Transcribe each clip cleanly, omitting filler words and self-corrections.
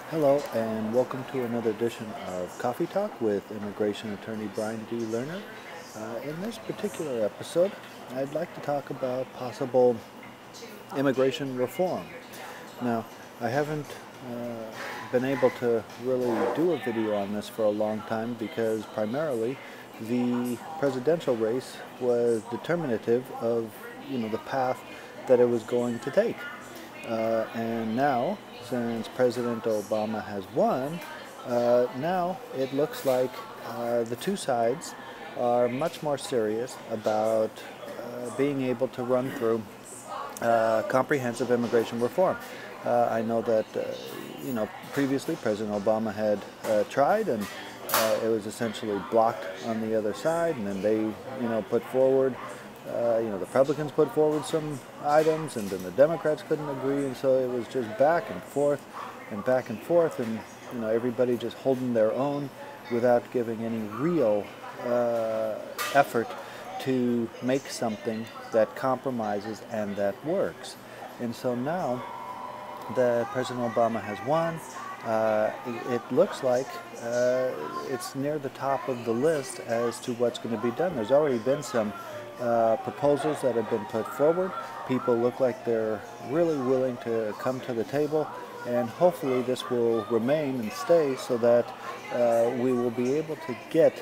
Hello and welcome to another edition of Coffee Talk with immigration attorney Brian D. Lerner. In this particular episode, I'd like to talk about possible immigration reform. Now, I haven't been able to really do a video on this for a long time because primarily the presidential race was determinative of the path that it was going to take. And now, since President Obama has won, now it looks like the two sides are much more serious about being able to run through comprehensive immigration reform. I know that previously President Obama had tried, and it was essentially blocked on the other side, and then they put forward. The Republicans put forward some items, and then the Democrats couldn't agree, and so it was just back and forth, and back and forth, and everybody just holding their own without giving any real effort to make something that compromises and that works. And so now that President Obama has won, it looks like it's near the top of the list as to what's going to be done. There's already been some proposals that have been put forward. People look like they're really willing to come to the table, and hopefully this will remain and stay so that we will be able to get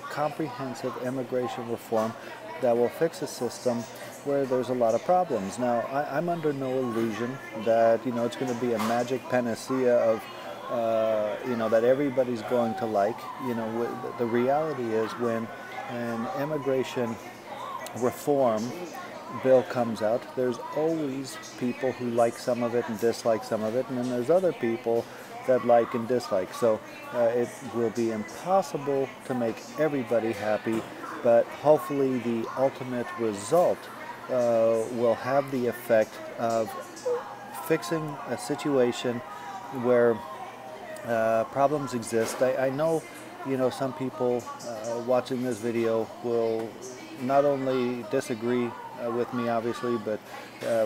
comprehensive immigration reform that will fix a system where there's a lot of problems. Now, I'm under no illusion that it's going to be a magic panacea of that everybody's going to like. The reality is when an immigration reform bill comes out, there's always people who like some of it and dislike some of it, and then there's other people that like and dislike. So it will be impossible to make everybody happy, but hopefully the ultimate result will have the effect of fixing a situation where problems exist. I know some people watching this video will not only disagree with me, obviously, but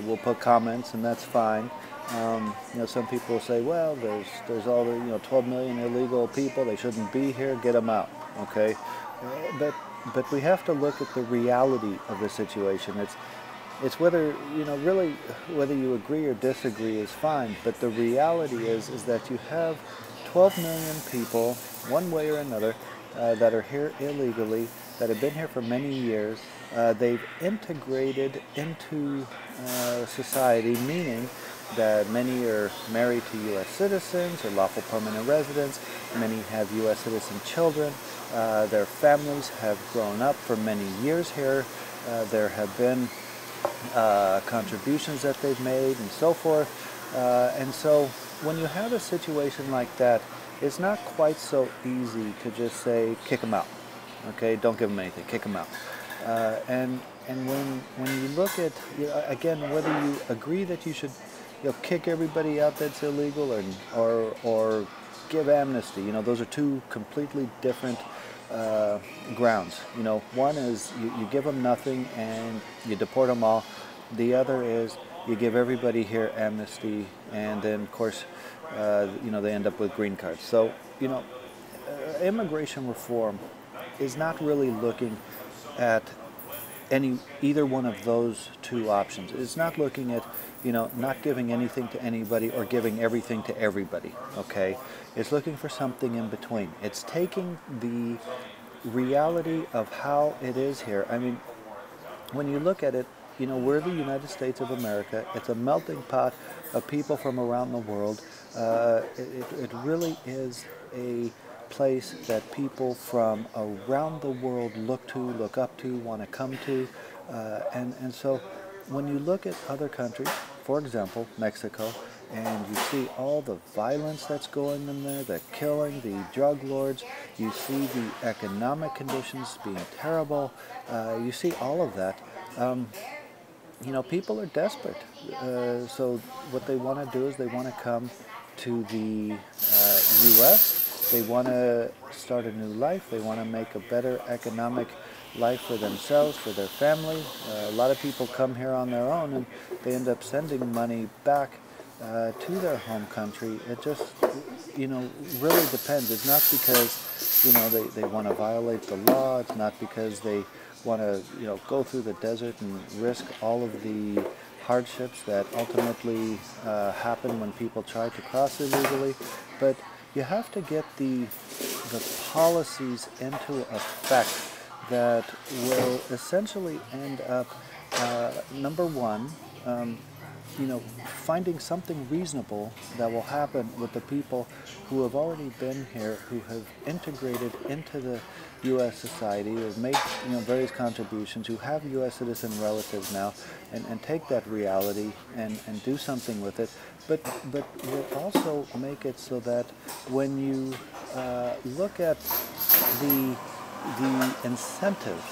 will put comments, and that's fine. Some people say, well, there's all the 12 million illegal people, they shouldn't be here, get them out. Okay, but we have to look at the reality of the situation. It's whether really whether you agree or disagree is fine, but the reality is that you have 12 million people, one way or another, that are here illegally, that have been here for many years. They've integrated into society, meaning that many are married to U.S. citizens or lawful permanent residents. Many have U.S. citizen children. Their families have grown up for many years here. There have been contributions that they've made and so forth. And so when you have a situation like that, it's not quite so easy to just say, kick them out. Okay, don't give them anything, kick them out. And when you look at, again, whether you agree that you should kick everybody out that's illegal or give amnesty, those are two completely different grounds. One is you give them nothing and you deport them all. The other is you give everybody here amnesty, and then of course they end up with green cards. So immigration reform is not really looking at either one of those two options. It's not looking at not giving anything to anybody or giving everything to everybody. Okay, it's looking for something in between. It's taking the reality of how it is here. I mean, when you look at it, we're the United States of America. It's a melting pot of people from around the world. It really is a place that people from around the world look up to, want to come to. And so when you look at other countries, for example, Mexico, and you see all the violence that's going in there, the killing, the drug lords, you see the economic conditions being terrible, you see all of that. People are desperate. So what they want to do is they want to come to the U.S. They want to start a new life. They want to make a better economic life for themselves, for their family. A lot of people come here on their own, and they end up sending money back to their home country. It just, really depends. It's not because, they want to violate the law. It's not because they want to, go through the desert and risk all of the hardships that ultimately happen when people try to cross illegally. But you have to get the policies into effect that will essentially end up, number one, finding something reasonable that will happen with the people who have already been here, who have integrated into the U.S. society, who have made various contributions, who have U.S. citizen relatives now, and take that reality and do something with it. But will also make it so that when you look at the incentives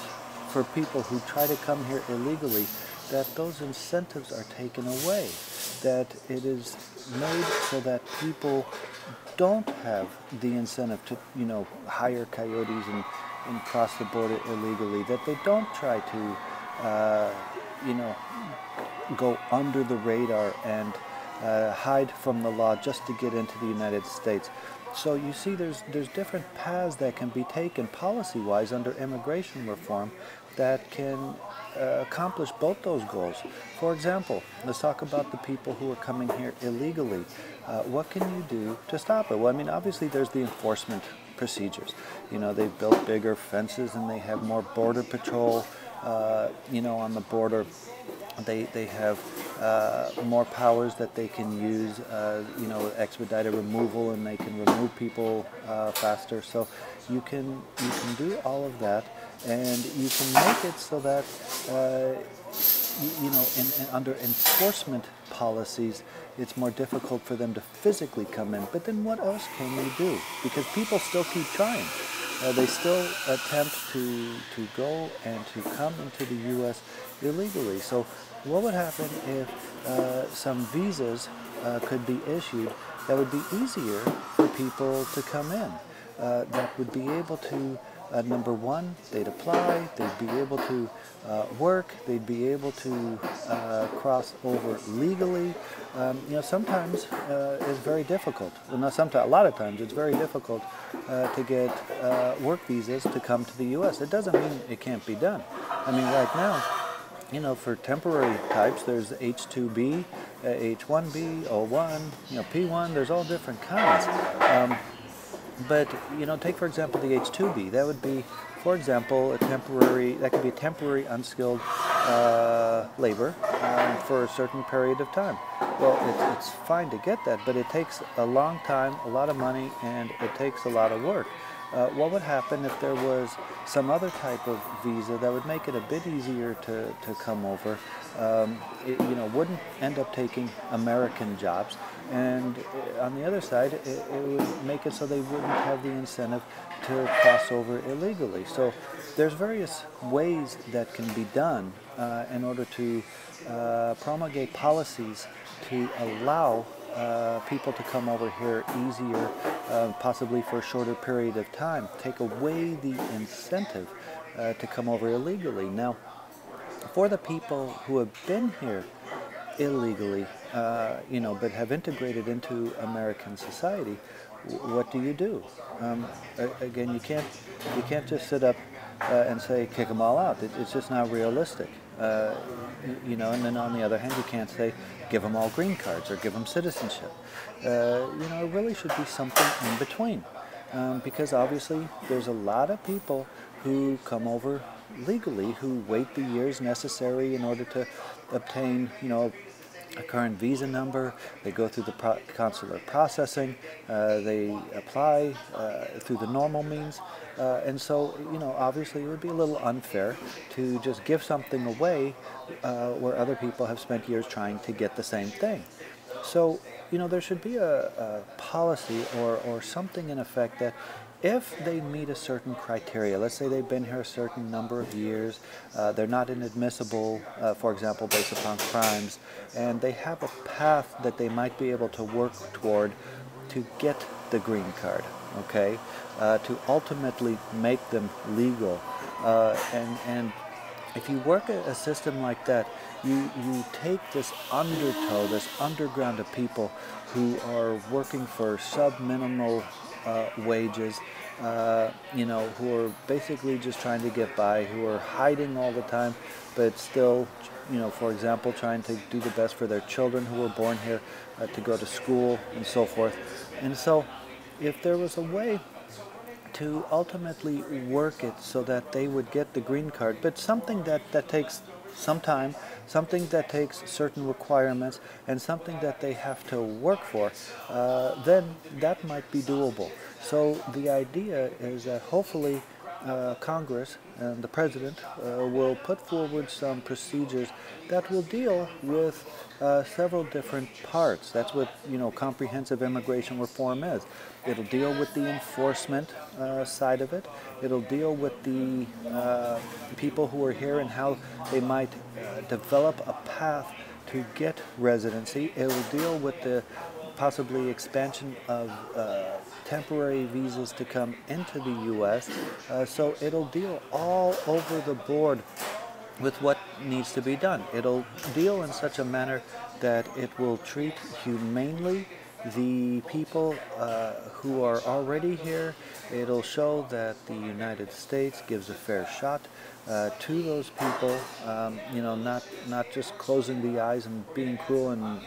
for people who try to come here illegally, that those incentives are taken away, that it is made so that people don't have the incentive to, hire coyotes and cross the border illegally, that they don't try to, go under the radar and hide from the law just to get into the United States. So you see there's different paths that can be taken policy-wise under immigration reform that can accomplish both those goals. For example, let's talk about the people who are coming here illegally. What can you do to stop it? Well, obviously there's the enforcement procedures. They've built bigger fences and they have more border patrol, on the border. They have more powers that they can use, expedited removal, and they can remove people faster. So you can do all of that, and you can make it so that under enforcement policies, it's more difficult for them to physically come in. But then what else can you do? Because people still keep trying. They still attempt to go and to come into the U.S. illegally. So what would happen if some visas could be issued that would be easier for people to come in? That would be able to, number one, they'd apply, they'd be able to work, they'd be able to cross over legally. Sometimes it's very difficult. Well, not sometimes, a lot of times it's very difficult to get work visas to come to the U.S. It doesn't mean it can't be done. Right now, for temporary types, there's H-2B, H-1B, O-1, P-1, there's all different kinds. But, take for example the H-2B. That would be, for example, that could be a temporary unskilled labor for a certain period of time. Well, it's fine to get that, but it takes a long time, a lot of money, and it takes a lot of work. What would happen if there was some other type of visa that would make it a bit easier to come over? It wouldn't end up taking American jobs, and on the other side, it would make it so they wouldn't have the incentive to cross over illegally. So there's various ways that can be done in order to promulgate policies to allow people to come over here easier, possibly for a shorter period of time, take away the incentive to come over illegally. Now, for the people who have been here illegally, but have integrated into American society, what do you do? Again, you can't just sit up and say kick them all out. It's just not realistic. And then on the other hand, you can't say give them all green cards or give them citizenship. It really should be something in between, because obviously there's a lot of people who come over legally who wait the years necessary in order to obtain, a current visa number. They go through the consular processing, they apply through the normal means, and so, obviously it would be a little unfair to just give something away where other people have spent years trying to get the same thing. So, there should be a policy or something in effect that if they meet a certain criteria, let's say they've been here a certain number of years, they're not inadmissible, for example, based upon crimes, and they have a path that they might be able to work toward to get the green card, okay, to ultimately make them legal, and if you work a system like that, you take this undertow, this underground of people who are working for sub-minimal wages, who are basically just trying to get by, who are hiding all the time, but still, for example, trying to do the best for their children who were born here, to go to school and so forth. And so, if there was a way to ultimately work it so that they would get the green card, but something that takes some time, something that takes certain requirements, and something that they have to work for, then that might be doable. So the idea is that hopefully Congress and the President will put forward some procedures that will deal with several different parts. That's what comprehensive immigration reform is. It'll deal with the enforcement side of it. It'll deal with the people who are here and how they might develop a path to get residency. It will deal with the possibly expansion of temporary visas to come into the U.S. So it'll deal all over the board with what needs to be done. It'll deal in such a manner that it will treat humanely the people who are already here. It'll show that the United States gives a fair shot to those people, not just closing the eyes and being cruel and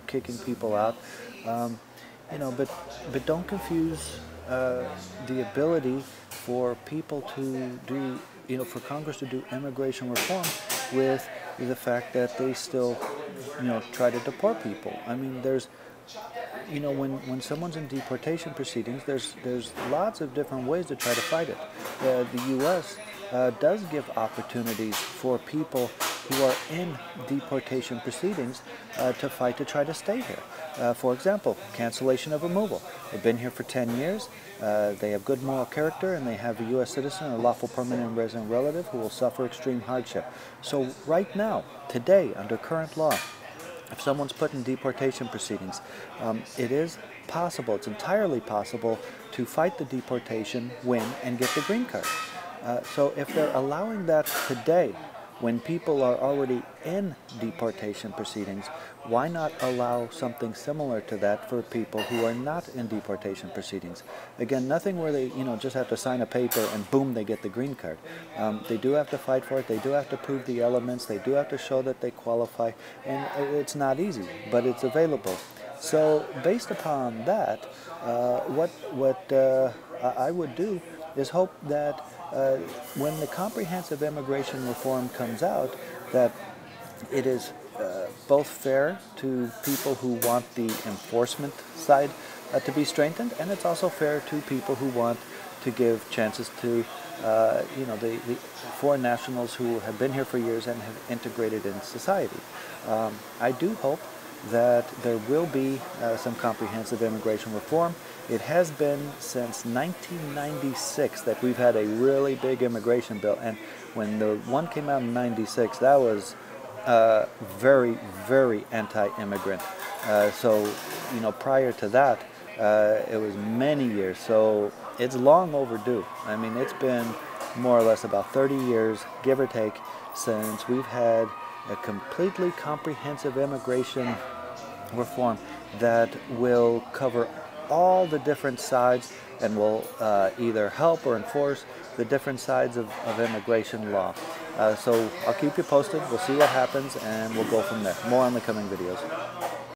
kicking people out. But don't confuse the ability for people to do, for Congress to do immigration reform with the fact that they still, try to deport people. I mean, when someone's in deportation proceedings, there's lots of different ways to try to fight it. The U.S. Does give opportunities for people who are in deportation proceedings to fight to try to stay here. For example, cancellation of removal. They've been here for 10 years, they have good moral character, and they have a U.S. citizen or lawful permanent resident relative who will suffer extreme hardship. So right now, today, under current law, if someone's put in deportation proceedings, it is possible, it's entirely possible, to fight the deportation, win, and get the green card. So if they're allowing that today, when people are already in deportation proceedings, why not allow something similar to that for people who are not in deportation proceedings? Again, nothing where they just have to sign a paper and boom, they get the green card. They do have to fight for it, they do have to prove the elements, they do have to show that they qualify, and it's not easy, but it's available. So based upon that, what I would do is hope that when the comprehensive immigration reform comes out, that it is both fair to people who want the enforcement side to be strengthened, and it's also fair to people who want to give chances to the foreign nationals who have been here for years and have integrated in society. I do hope that there will be some comprehensive immigration reform. It has been since 1996 that we've had a really big immigration bill, and when the one came out in '96, that was very, very anti-immigrant. So, prior to that, it was many years. So it's long overdue. I mean, it's been more or less about 30 years, give or take, since we've had a completely comprehensive immigration reform that will cover all the different sides and will either help or enforce the different sides of immigration law. So I'll keep you posted. We'll see what happens, and we'll go from there. More on the coming videos.